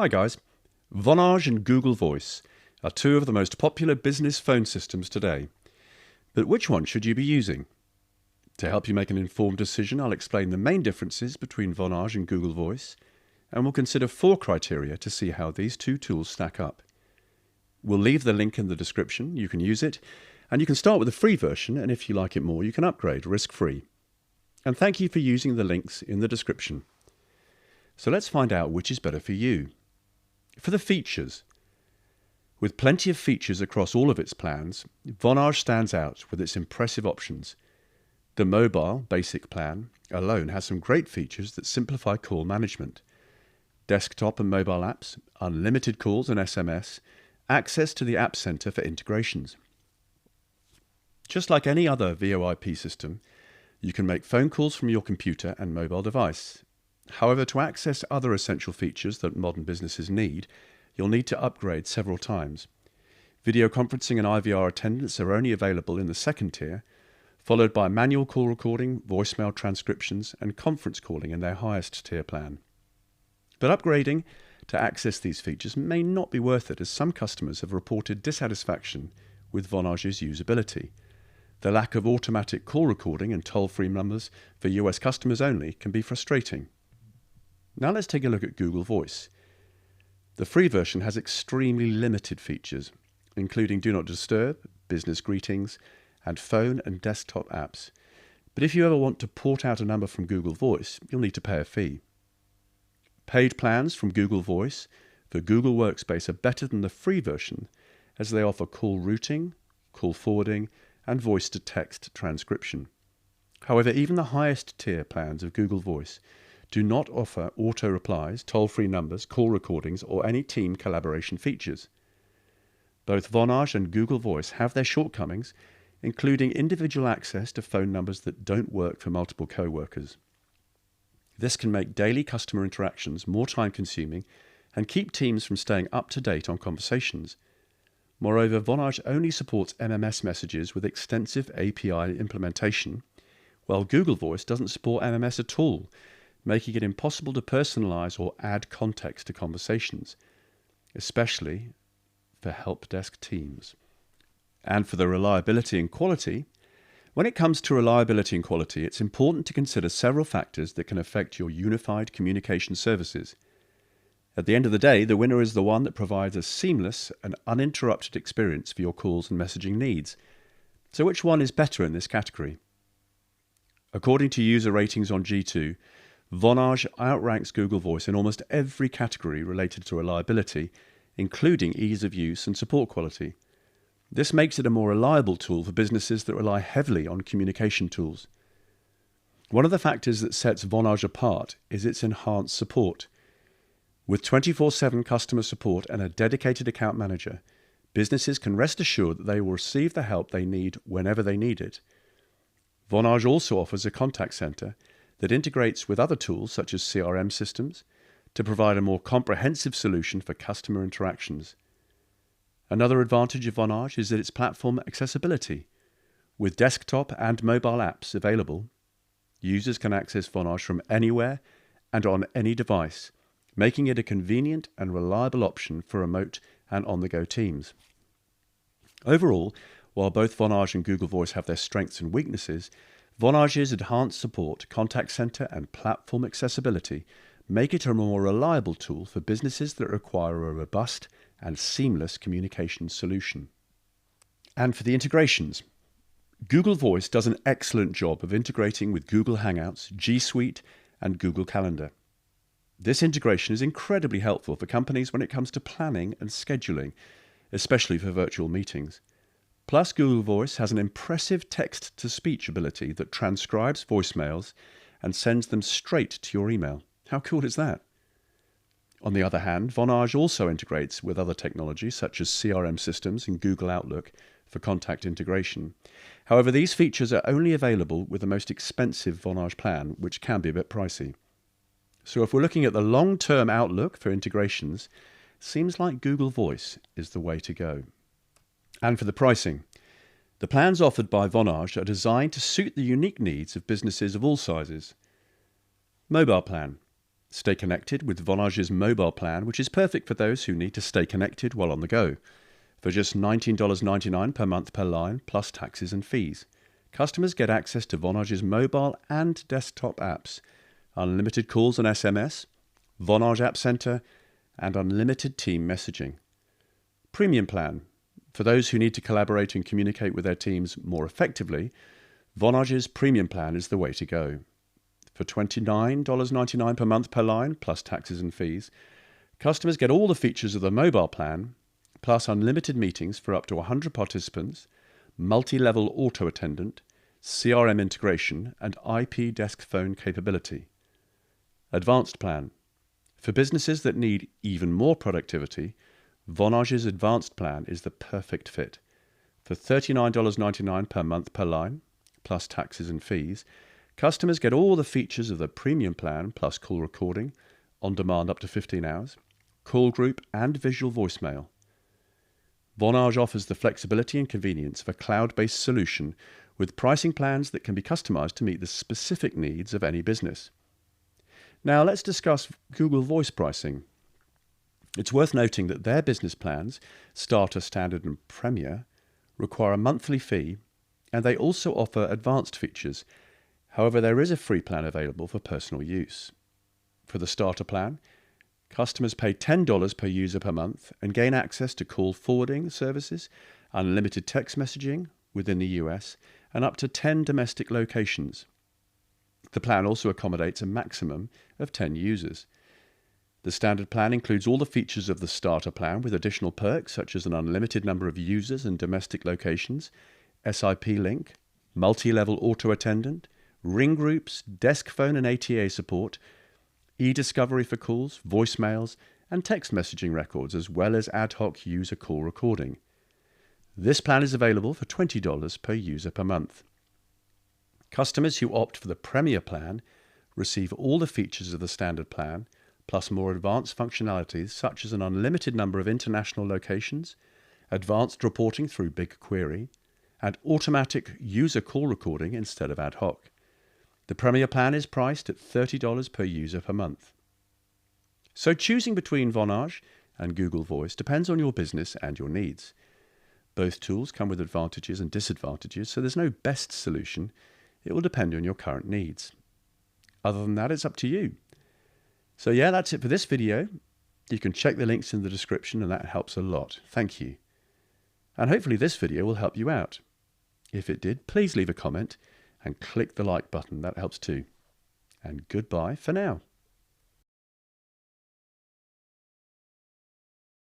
Hi guys. Vonage and Google Voice are two of the most popular business phone systems today. But which one should you be using? To help you make an informed decision, I'll explain the main differences between Vonage and Google Voice, and we'll consider 4 criteria to see how these two tools stack up. We'll leave the link in the description. You can use it, and you can start with the free version, and if you like it more, you can upgrade risk-free. And thank you for using the links in the description. So let's find out which is better for you. For the features. With plenty of features across all of its plans, Vonage stands out with its impressive options. The mobile basic plan alone has some great features that simplify call management. Desktop and mobile apps, unlimited calls and SMS, access to the App Center for integrations. Just like any other VoIP system, you can make phone calls from your computer and mobile device. However, to access other essential features that modern businesses need, you'll need to upgrade several times. Video conferencing and IVR attendance are only available in the second tier, followed by manual call recording, voicemail transcriptions, and conference calling in their highest tier plan. But upgrading to access these features may not be worth it, as some customers have reported dissatisfaction with Vonage's usability. The lack of automatic call recording and toll-free numbers for US customers only can be frustrating. Now let's take a look at Google Voice. The free version has extremely limited features, including Do Not Disturb, business greetings, and phone and desktop apps. But if you ever want to port out a number from Google Voice, you'll need to pay a fee. Paid plans from Google Voice for Google Workspace are better than the free version, as they offer call routing, call forwarding, and voice-to-text transcription. However, even the highest tier plans of Google Voice do not offer auto-replies, toll-free numbers, call recordings, or any team collaboration features. Both Vonage and Google Voice have their shortcomings, including individual access to phone numbers that don't work for multiple co-workers. This can make daily customer interactions more time-consuming and keep teams from staying up to date on conversations. Moreover, Vonage only supports MMS messages with extensive API implementation, while Google Voice doesn't support MMS at all, making it impossible to personalize or add context to conversations, especially for help desk teams. And for the reliability and quality, when it comes to reliability and quality, it's important to consider several factors that can affect your unified communication services. At the end of the day, the winner is the one that provides a seamless and uninterrupted experience for your calls and messaging needs. So which one is better in this category? According to user ratings on G2, Vonage outranks Google Voice in almost every category related to reliability, including ease of use and support quality. This makes it a more reliable tool for businesses that rely heavily on communication tools. One of the factors that sets Vonage apart is its enhanced support. With 24/7 customer support and a dedicated account manager, businesses can rest assured that they will receive the help they need whenever they need it. Vonage also offers a contact center that integrates with other tools such as CRM systems to provide a more comprehensive solution for customer interactions. Another advantage of Vonage is that its platform accessibility. With desktop and mobile apps available, users can access Vonage from anywhere and on any device, making it a convenient and reliable option for remote and on-the-go teams. Overall, while both Vonage and Google Voice have their strengths and weaknesses, Vonage's enhanced support, contact center, and platform accessibility make it a more reliable tool for businesses that require a robust and seamless communication solution. And for the integrations, Google Voice does an excellent job of integrating with Google Hangouts, G Suite, and Google Calendar. This integration is incredibly helpful for companies when it comes to planning and scheduling, especially for virtual meetings. Plus, Google Voice has an impressive text-to-speech ability that transcribes voicemails and sends them straight to your email. How cool is that? On the other hand, Vonage also integrates with other technologies such as CRM systems and Google Outlook for contact integration. However, these features are only available with the most expensive Vonage plan, which can be a bit pricey. So if we're looking at the long-term outlook for integrations, it seems like Google Voice is the way to go. And for the pricing, the plans offered by Vonage are designed to suit the unique needs of businesses of all sizes. Mobile plan. Stay connected with Vonage's mobile plan, which is perfect for those who need to stay connected while on the go. For just $19.99 per month per line, plus taxes and fees, customers get access to Vonage's mobile and desktop apps, unlimited calls and SMS, Vonage App Center, and unlimited team messaging. Premium plan. For those who need to collaborate and communicate with their teams more effectively, Vonage's premium plan is the way to go. For $29.99 per month per line, plus taxes and fees, customers get all the features of the mobile plan, plus unlimited meetings for up to 100 participants, multi-level auto attendant, CRM integration, and IP desk phone capability. Advanced plan. For businesses that need even more productivity, Vonage's advanced plan is the perfect fit. For $39.99 per month per line, plus taxes and fees, customers get all the features of the premium plan, plus call recording, on demand up to 15 hours, call group, and visual voicemail. Vonage offers the flexibility and convenience of a cloud-based solution with pricing plans that can be customized to meet the specific needs of any business. Now let's discuss Google Voice pricing. It's worth noting that their business plans, Starter, Standard, and Premier, require a monthly fee, and they also offer advanced features. However, there is a free plan available for personal use. For the Starter plan, customers pay $10 per user per month and gain access to call forwarding services, unlimited text messaging within the US, and up to 10 domestic locations. The plan also accommodates a maximum of 10 users. The standard plan includes all the features of the starter plan with additional perks such as an unlimited number of users and domestic locations, SIP link, multi-level auto attendant, ring groups, desk phone and ATA support, e-discovery for calls, voicemails, and text messaging records, as well as ad hoc user call recording. This plan is available for $20 per user per month. Customers who opt for the Premier plan receive all the features of the standard plan, plus more advanced functionalities such as an unlimited number of international locations, advanced reporting through BigQuery, and automatic user call recording instead of ad hoc. The Premier plan is priced at $30 per user per month. So choosing between Vonage and Google Voice depends on your business and your needs. Both tools come with advantages and disadvantages, so there's no best solution. It will depend on your current needs. Other than that, it's up to you. So yeah, that's it for this video. You can check the links in the description and that helps a lot. Thank you. And hopefully this video will help you out. If it did, please leave a comment and click the like button. That helps too. And goodbye for now.